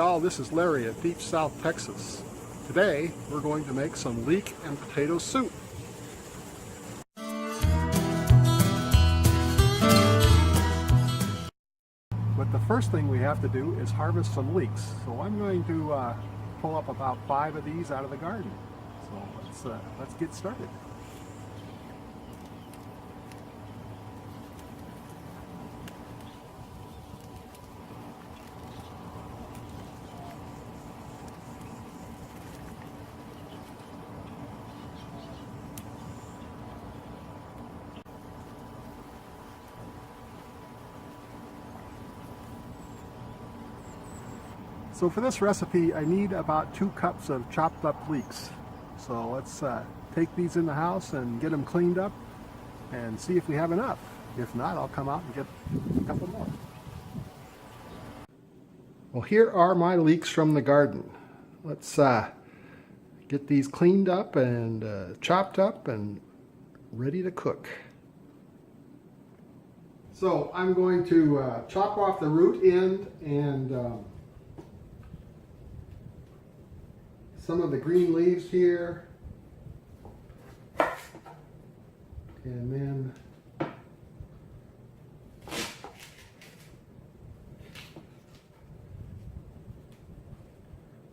Y'all, this is Larry at Deep South Texas. Today we're going to make some leek and potato soup. But the first thing we have to do is harvest some leeks. So I'm going to pull up about 5 of these out of the garden. So let's get started. So for this recipe, I need about 2 cups of chopped up leeks. So let's take these in the house and get them cleaned up and see if we have enough. If not, I'll come out and get a couple more. Well, here are my leeks from the garden. Let's get these cleaned up and chopped up and ready to cook. So I'm going to chop off the root end and some of the green leaves here, and then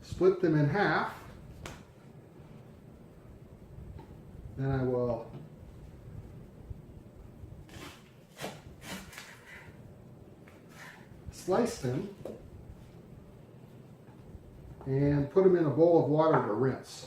split them in half. Then I will slice them and put them in a bowl of water to rinse.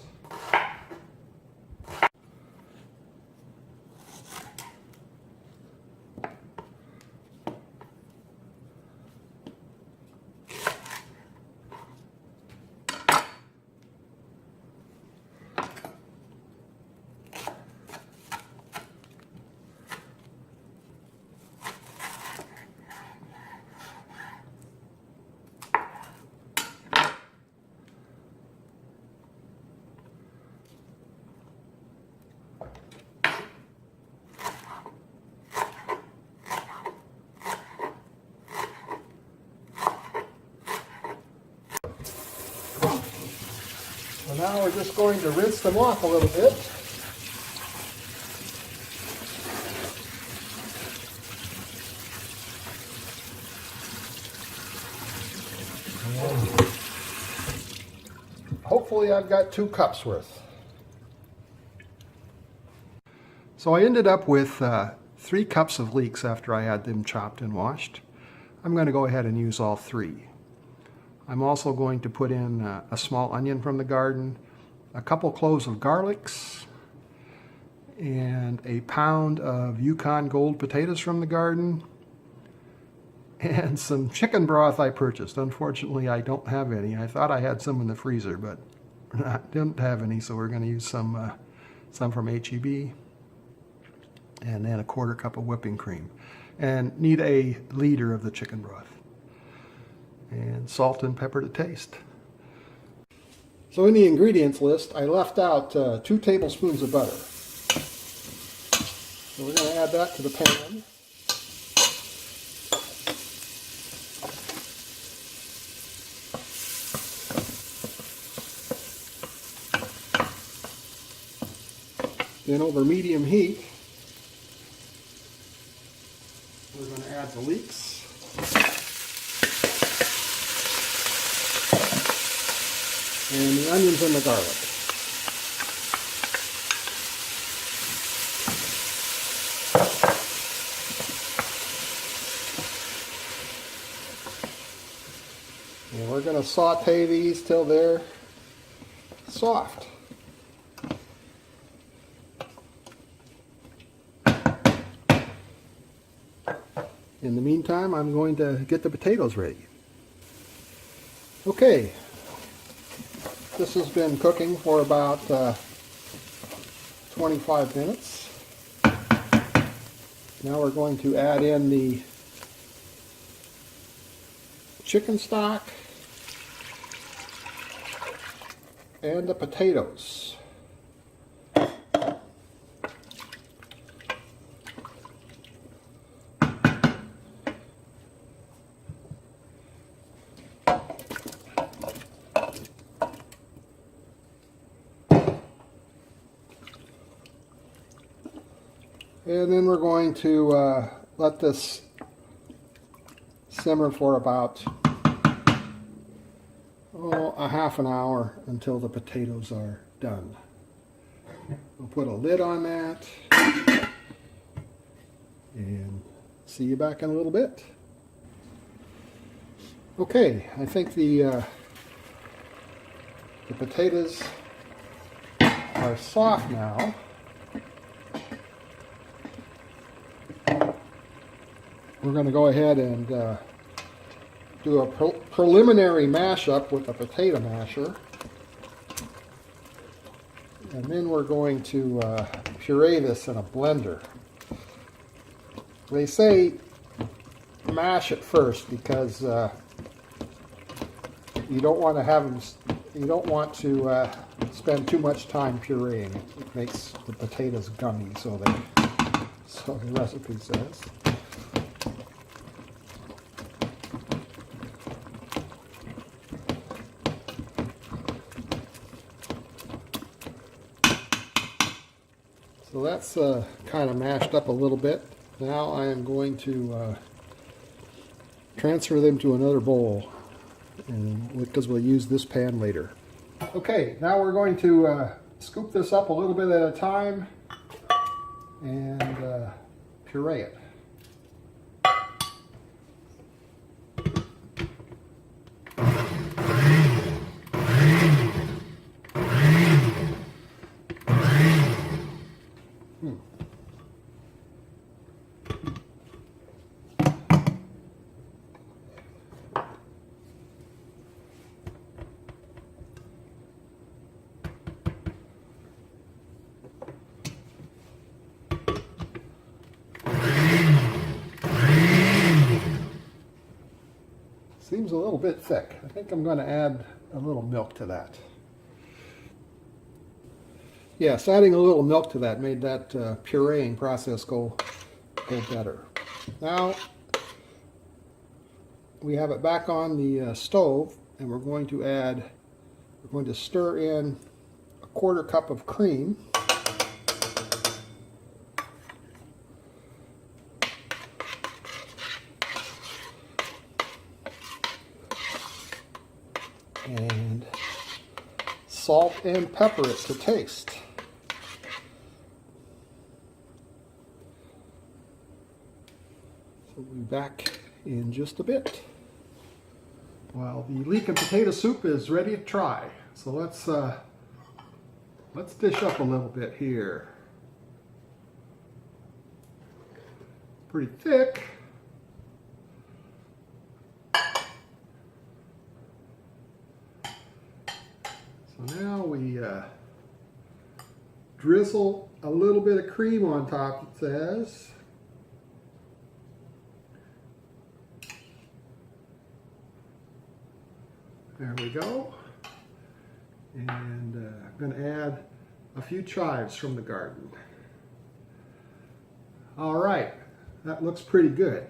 So now we're just going to rinse them off a little bit. And hopefully I've got 2 cups worth. So I ended up with 3 cups of leeks after I had them chopped and washed. I'm going to go ahead and use all 3. I'm also going to put in a small onion from the garden, a couple cloves of garlics, and a pound of Yukon Gold potatoes from the garden, and some chicken broth I purchased. Unfortunately, I don't have any. I thought I had some in the freezer, but I didn't have any, so we're going to use some from H-E-B, and then a 1/4 cup of whipping cream, and need a liter of the chicken broth. And salt and pepper to taste. So in the ingredients list, I left out 2 tablespoons of butter. So we're going to add that to the pan. Then over medium heat, we're going to add the leeks. And the onions and the garlic. And we're going to saute these till they're soft. In the meantime, I'm going to get the potatoes ready. Okay. This has been cooking for about 25 minutes. Now we're going to add in the chicken stock and the potatoes. And then we're going to let this simmer for about a half an hour until the potatoes are done. We'll put a lid on that and see you back in a little bit. Okay, I think the potatoes are soft now. We're going to go ahead and do a preliminary mashup with a potato masher. And then we're going to puree this in a blender. They say mash it first because you don't want to spend too much time pureeing. It makes the potatoes gummy, so the recipe says. So that's kind of mashed up a little bit. Now I am going to transfer them to another bowl, because we'll use this pan later. Okay, now we're going to scoop this up a little bit at a time and puree it. Seems a little bit thick. I think I'm going to add a little milk to that. Yes, adding a little milk to that made that pureeing process go better. Now we have it back on the stove, and we're going to stir in a 1/4 cup of cream. And salt and pepper it to taste. So we'll be back in just a bit. Well, the leek and potato soup is ready to try. So let's dish up a little bit here. Pretty thick. So now we drizzle a little bit of cream on top, it says. There we go. And I'm going to add a few chives from the garden. All right, that looks pretty good.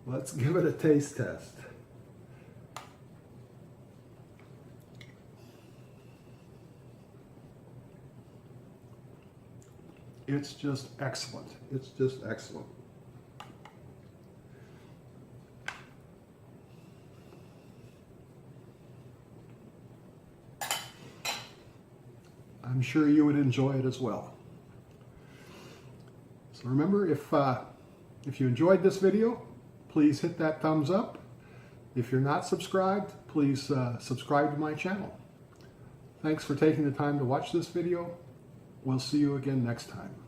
Let's give it a taste test. It's just excellent. It's just excellent. I'm sure you would enjoy it as well. So remember, if you enjoyed this video, please hit that thumbs up. If you're not subscribed, please subscribe to my channel. Thanks for taking the time to watch this video. We'll see you again next time.